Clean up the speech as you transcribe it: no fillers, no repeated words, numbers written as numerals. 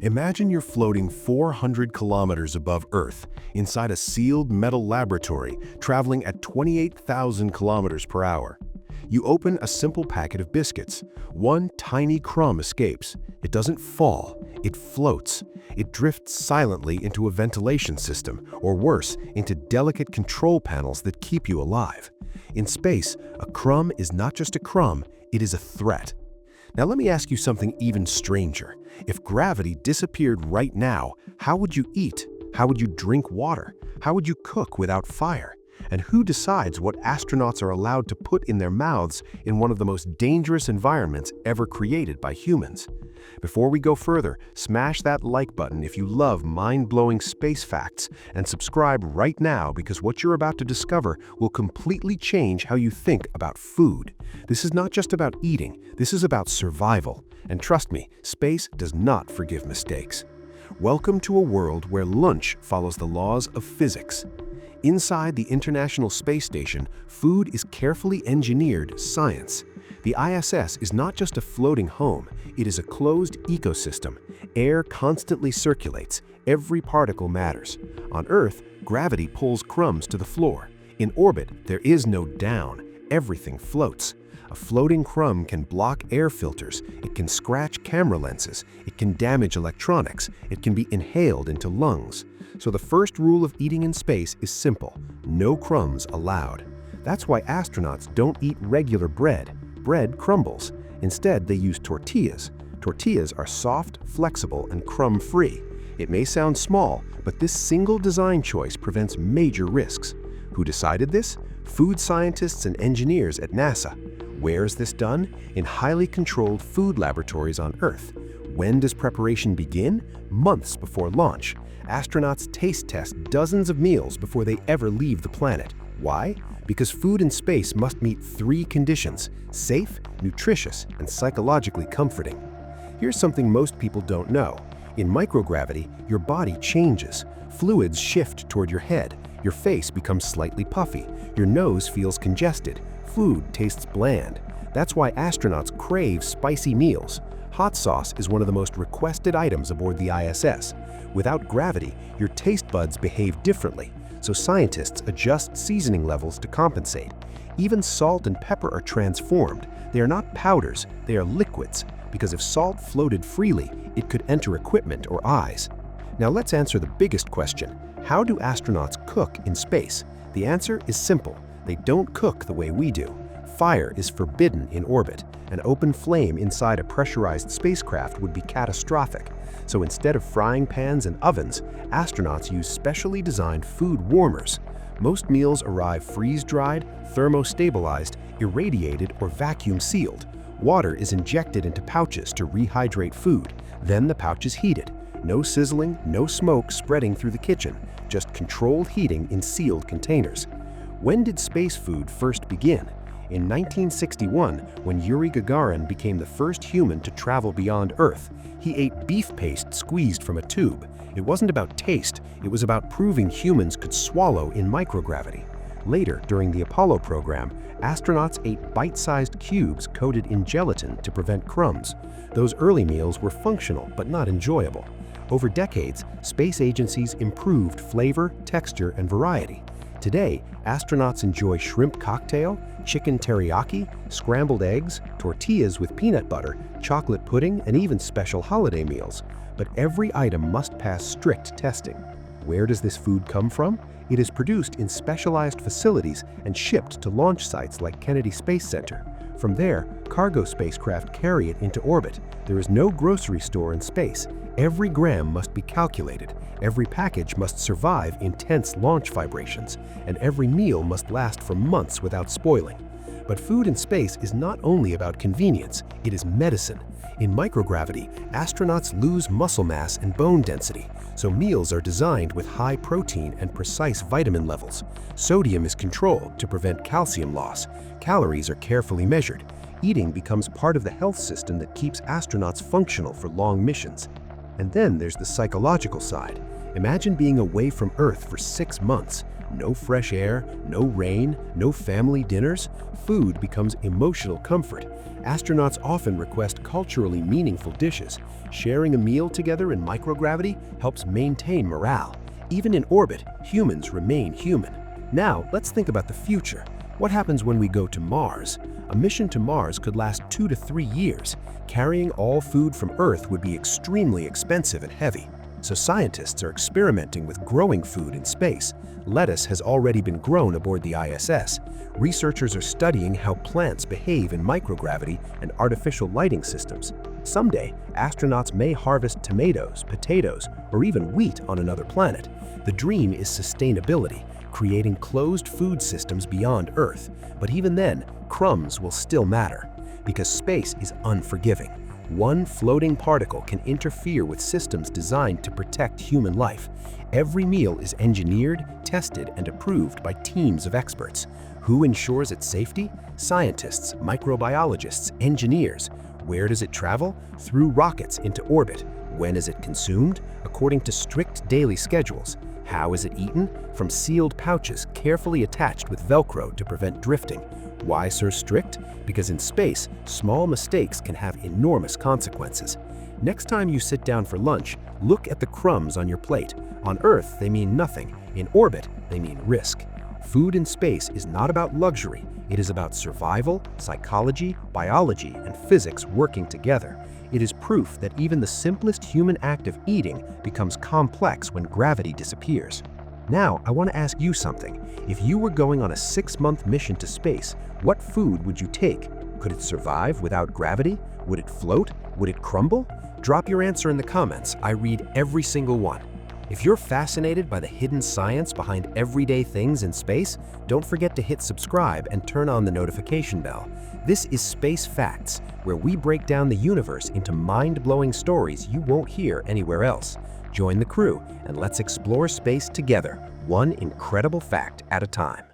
Imagine you're floating 400 kilometers above Earth inside a sealed metal laboratory traveling at 28,000 kilometers per hour. You open a simple packet of biscuits. One tiny crumb escapes. It doesn't fall, it floats. It drifts silently into a ventilation system, or worse, into delicate control panels that keep you alive. In space, a crumb is not just a crumb, it is a threat. Now let me ask you something even stranger. If gravity disappeared right now, how would you eat? How would you drink water? How would you cook without fire? And who decides what astronauts are allowed to put in their mouths in one of the most dangerous environments ever created by humans? Before we go further, smash that like button if you love mind-blowing space facts, and subscribe right now because what you're about to discover will completely change how you think about food. This is not just about eating, this is about survival. And trust me, space does not forgive mistakes. Welcome to a world where lunch follows the laws of physics. Inside the International Space Station, food is carefully engineered science. The ISS is not just a floating home, it is a closed ecosystem. Air constantly circulates, every particle matters. On Earth, gravity pulls crumbs to the floor. In orbit, there is no down, everything floats. A floating crumb can block air filters, it can scratch camera lenses, it can damage electronics, it can be inhaled into lungs. So the first rule of eating in space is simple: no crumbs allowed. That's why astronauts don't eat regular bread. Bread crumbles. Instead, they use tortillas. Tortillas are soft, flexible, and crumb-free. It may sound small, but this single design choice prevents major risks. Who decided this? Food scientists and engineers at NASA. Where is this done? In highly controlled food laboratories on Earth. When does preparation begin? Months before launch. Astronauts taste test dozens of meals before they ever leave the planet. Why? Because food in space must meet three conditions: safe, nutritious, and psychologically comforting. Here's something most people don't know. In microgravity, your body changes. Fluids shift toward your head. Your face becomes slightly puffy. Your nose feels congested. Food tastes bland. That's why astronauts crave spicy meals. Hot sauce is one of the most requested items aboard the ISS. Without gravity, your taste buds behave differently, so scientists adjust seasoning levels to compensate. Even salt and pepper are transformed. They are not powders, they are liquids, because if salt floated freely, it could enter equipment or eyes. Now let's answer the biggest question: how do astronauts cook in space? The answer is simple: they don't cook the way we do. Fire is forbidden in orbit. An open flame inside a pressurized spacecraft would be catastrophic. So instead of frying pans and ovens, astronauts use specially designed food warmers. Most meals arrive freeze-dried, thermostabilized, irradiated, or vacuum-sealed. Water is injected into pouches to rehydrate food. Then the pouch is heated. No sizzling, no smoke spreading through the kitchen, just controlled heating in sealed containers. When did space food first begin? In 1961, when Yuri Gagarin became the first human to travel beyond Earth, he ate beef paste squeezed from a tube. It wasn't about taste, it was about proving humans could swallow in microgravity. Later, during the Apollo program, astronauts ate bite-sized cubes coated in gelatin to prevent crumbs. Those early meals were functional but not enjoyable. Over decades, space agencies improved flavor, texture, and variety. Today, astronauts enjoy shrimp cocktail, chicken teriyaki, scrambled eggs, tortillas with peanut butter, chocolate pudding, and even special holiday meals. But every item must pass strict testing. Where does this food come from? It is produced in specialized facilities and shipped to launch sites like Kennedy Space Center. From there, cargo spacecraft carry it into orbit. There is no grocery store in space. Every gram must be calculated, every package must survive intense launch vibrations, and every meal must last for months without spoiling. But food in space is not only about convenience, it is medicine. In microgravity, astronauts lose muscle mass and bone density, so meals are designed with high protein and precise vitamin levels. Sodium is controlled to prevent calcium loss. Calories are carefully measured. Eating becomes part of the health system that keeps astronauts functional for long missions. And then there's the psychological side. Imagine being away from Earth for 6 months. No fresh air, no rain, no family dinners. Food becomes emotional comfort. Astronauts often request culturally meaningful dishes. Sharing a meal together in microgravity helps maintain morale. Even in orbit, humans remain human. Now, let's think about the future. What happens when we go to Mars? A mission to Mars could last 2 to 3 years. Carrying all food from Earth would be extremely expensive and heavy. So scientists are experimenting with growing food in space. Lettuce has already been grown aboard the ISS. Researchers are studying how plants behave in microgravity and artificial lighting systems. Someday, astronauts may harvest tomatoes, potatoes, or even wheat on another planet. The dream is sustainability, creating closed food systems beyond Earth. But even then, crumbs will still matter, because space is unforgiving. One floating particle can interfere with systems designed to protect human life. Every meal is engineered, tested, and approved by teams of experts. Who ensures its safety? Scientists, microbiologists, engineers. Where does it travel? Through rockets into orbit. When is it consumed? According to strict daily schedules. How is it eaten? From sealed pouches carefully attached with Velcro to prevent drifting. Why so strict? Because in space, small mistakes can have enormous consequences. Next time you sit down for lunch, look at the crumbs on your plate. On Earth, they mean nothing. In orbit, they mean risk. Food in space is not about luxury. It is about survival, psychology, biology, and physics working together. It is proof that even the simplest human act of eating becomes complex when gravity disappears. Now, I want to ask you something. If you were going on a 6-month mission to space, what food would you take? Could it survive without gravity? Would it float? Would it crumble? Drop your answer in the comments. I read every single one. If you're fascinated by the hidden science behind everyday things in space, don't forget to hit subscribe and turn on the notification bell. This is Space Facts, where we break down the universe into mind-blowing stories you won't hear anywhere else. Join the crew and let's explore space together, one incredible fact at a time.